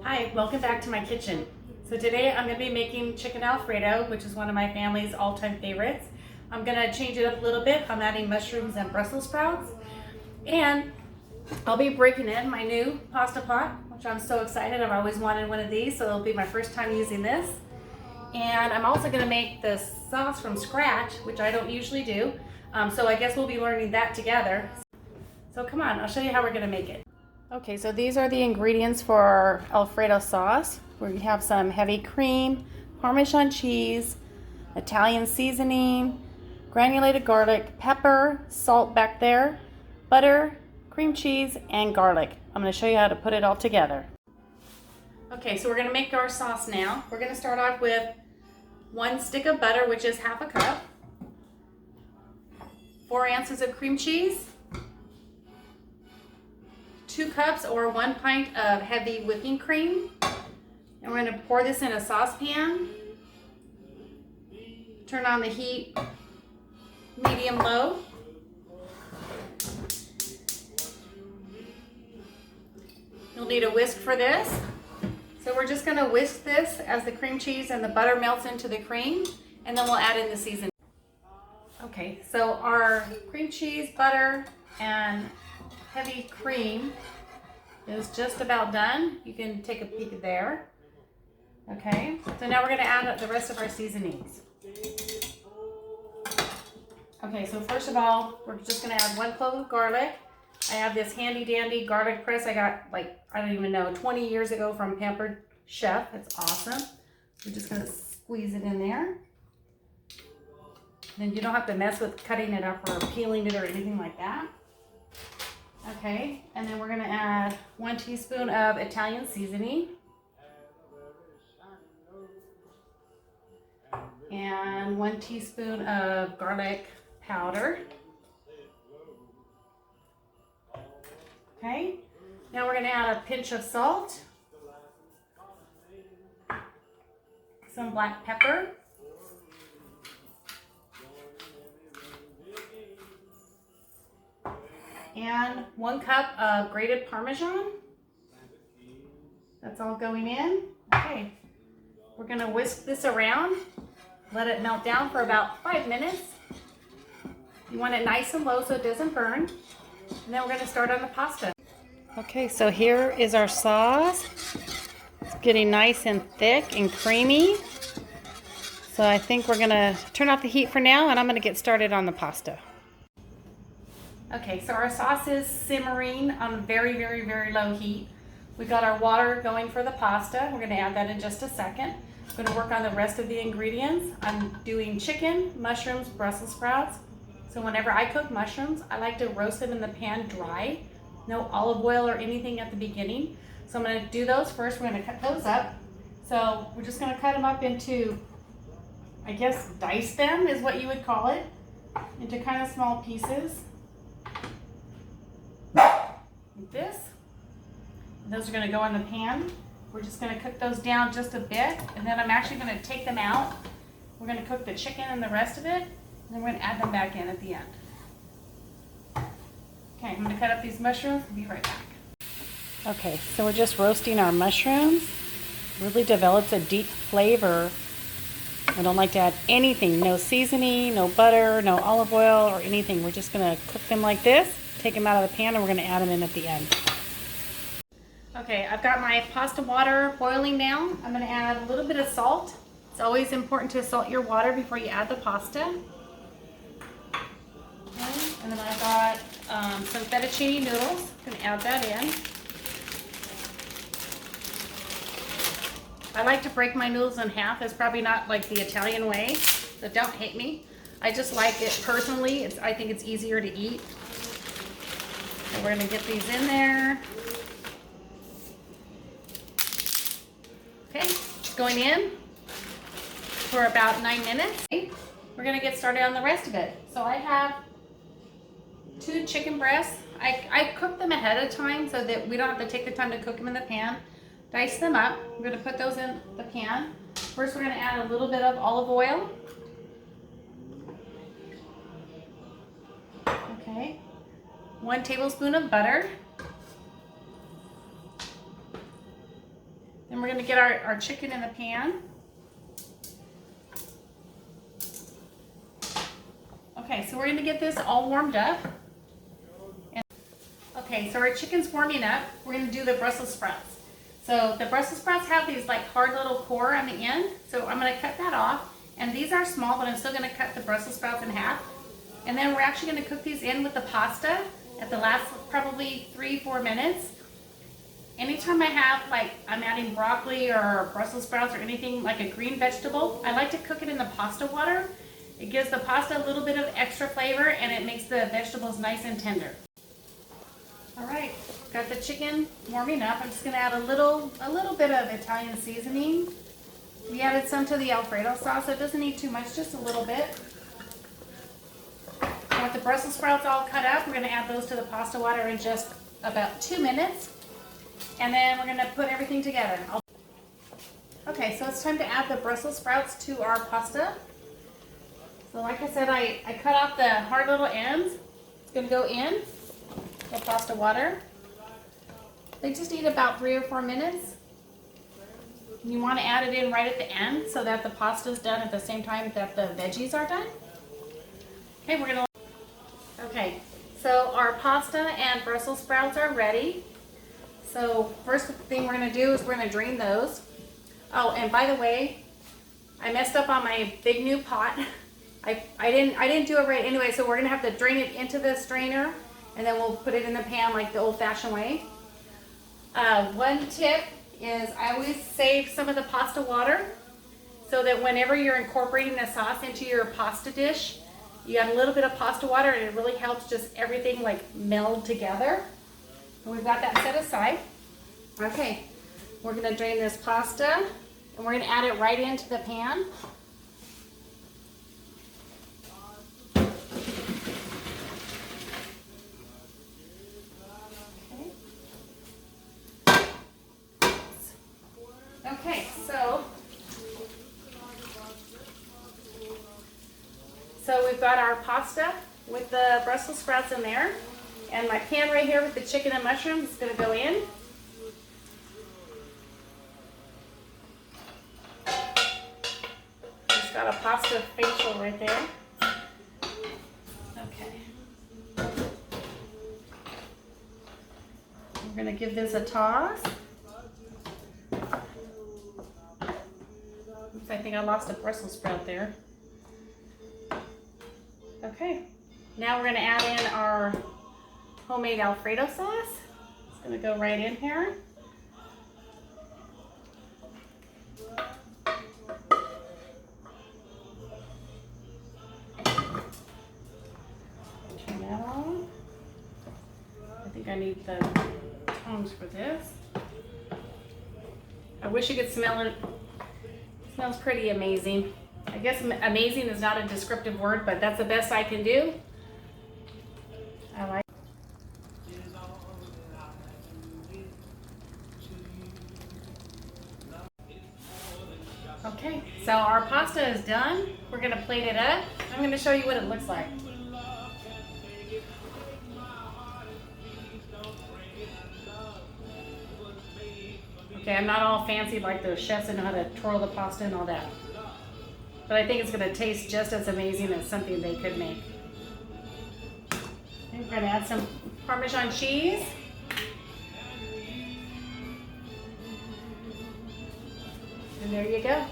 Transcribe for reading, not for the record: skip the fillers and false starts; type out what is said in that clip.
Hi, welcome back to my kitchen. So today I'm going to be making chicken alfredo, which is one of my family's all-time favorites. I'm going to change it up a little bit. I'm adding mushrooms and Brussels sprouts. And I'll be breaking in my new pasta pot, which I'm so excited. I've always wanted one of these, so it'll be my first time using this. And I'm also going to make the sauce from scratch, which I don't usually do. So I guess we'll be learning that together. So come on, I'll show you how we're going to make it. Okay, so these are the ingredients for our Alfredo sauce. We have some heavy cream, Parmesan cheese, Italian seasoning, granulated garlic, pepper, salt back there, butter, cream cheese, and garlic. I'm going to show you how to put it all together. Okay, so we're going to make our sauce now. We're going to start off with 1 stick of butter, which is half a cup, 4 ounces of cream cheese, 2 cups or 1 pint of heavy whipping cream. And we're going to pour this in a saucepan. Turn on the heat medium-low. You'll need a whisk for this. So we're just going to whisk this as the cream cheese and the butter melts into the cream, and then we'll add in the seasoning. Okay, so our cream cheese, butter, and heavy cream is just about done. You can take a peek there. Okay, so now we're going to add the rest of our seasonings. Okay, so first of all, we're just going to add 1 clove of garlic. I have this handy dandy garlic press I got, like, I don't even know, 20 years ago from Pampered Chef. It's awesome. We're just going to squeeze it in there. Then you don't have to mess with cutting it up or peeling it or anything like that. Okay, and then we're going to add 1 teaspoon of Italian seasoning. And 1 teaspoon of garlic powder. Okay, now we're going to add a pinch of salt, some black pepper, and 1 cup of grated Parmesan. That's all going in. Okay, we're going to whisk this around, let it melt down for about 5 minutes. You want it nice and low so it doesn't burn. And then we're going to start on the pasta. Okay, so here is our sauce. It's getting nice and thick and creamy. So I think we're going to turn off the heat for now, and I'm going to get started on the pasta. Okay, so our sauce is simmering on very, very, very low heat. We got our water going for the pasta. We're going to add that in just a second. I'm going to work on the rest of the ingredients. I'm doing chicken, mushrooms, Brussels sprouts. So whenever I cook mushrooms, I like to roast them in the pan dry. No olive oil or anything at the beginning. So I'm going to do those first. We're going to cut those up. So we're just going to cut them up into, I guess, dice them is what you would call it, into kind of small pieces. Like this. And those are going to go in the pan. We're just going to cook those down just a bit, and then I'm actually going to take them out. We're going to cook the chicken and the rest of it, and then we're going to add them back in at the end. Okay, I'm going to cut up these mushrooms and be right back. Okay, so we're just roasting our mushrooms. Really develops a deep flavor. I don't like to add anything, no seasoning, no butter, no olive oil or anything. We're just going to cook them like this, take them out of the pan, and we're going to add them in at the end. Okay, I've got my pasta water boiling now. I'm going to add a little bit of salt. It's always important to salt your water before you add the pasta. Okay, and then I've got some fettuccine noodles. I'm going to add that in. I like to break my noodles in half. It's probably not like the Italian way, so don't hate me. I just like it personally. I think it's easier to eat. So we're going to get these in there. Okay, it's going in for about 9 minutes. We're going to get started on the rest of it. So I have 2 chicken breasts. I cook them ahead of time so that we don't have to take the time to cook them in the pan. Dice them up. We're going to put those in the pan. First we're going to add a little bit of olive oil. Okay. 1 tablespoon of butter. And we're gonna get our chicken in the pan. Okay, so we're gonna get this all warmed up. Okay, so our chicken's warming up. We're gonna do the Brussels sprouts. So the Brussels sprouts have these like hard little core on the end. So I'm gonna cut that off. And these are small, but I'm still gonna cut the Brussels sprouts in half. And then we're actually gonna cook these in with the pasta at the last probably 3-4 minutes. Anytime I have, like, I'm adding broccoli or Brussels sprouts or anything like a green vegetable, I like to cook it in the pasta water. It gives the pasta a little bit of extra flavor and it makes the vegetables nice and tender. All right, got the chicken warming up. I'm just gonna add a little bit of Italian seasoning. We added some to the alfredo sauce, so it doesn't need too much, just a little bit. And with the Brussels sprouts all cut up, we're gonna add those to the pasta water in just about 2 minutes. And then we're gonna put everything together. Okay, so it's time to add the Brussels sprouts to our pasta. So like I said, I cut off the hard little ends. It's gonna go in the pasta water. They just need about 3 or 4 minutes. You want to add it in right at the end so that the pasta is done at the same time that the veggies are done. Okay, okay, so our pasta and Brussels sprouts are ready. So first thing we're gonna do is we're gonna drain those. Oh, and by the way, I messed up on my big new pot. I didn't do it right anyway, so we're gonna have to drain it into the strainer and then we'll put it in the pan like the old-fashioned way. One tip is I always save some of the pasta water so that whenever you're incorporating the sauce into your pasta dish, you got a little bit of pasta water and it really helps just everything like meld together. And we've got that set aside. Okay, we're gonna drain this pasta and we're gonna add it right into the pan. Okay, so we've got our pasta with the Brussels sprouts in there, and my pan right here with the chicken and mushrooms is going to go in. Just got a pasta facial right there. Okay. We're going to give this a toss. Oops, I think I lost a Brussels sprout there. Okay, now we're going to add in our homemade alfredo sauce. It's going to go right in here. Turn that on. I think I need the tongs for this. I wish you could smell it. It smells pretty amazing. I guess amazing is not a descriptive word, but that's the best I can do. I like it. Okay, so our pasta is done. We're going to plate it up. I'm going to show you what it looks like. Okay, I'm not all fancy like those chefs that know how to twirl the pasta and all that. But I think it's going to taste just as amazing as something they could make. And we're going to add some Parmesan cheese. And there you go.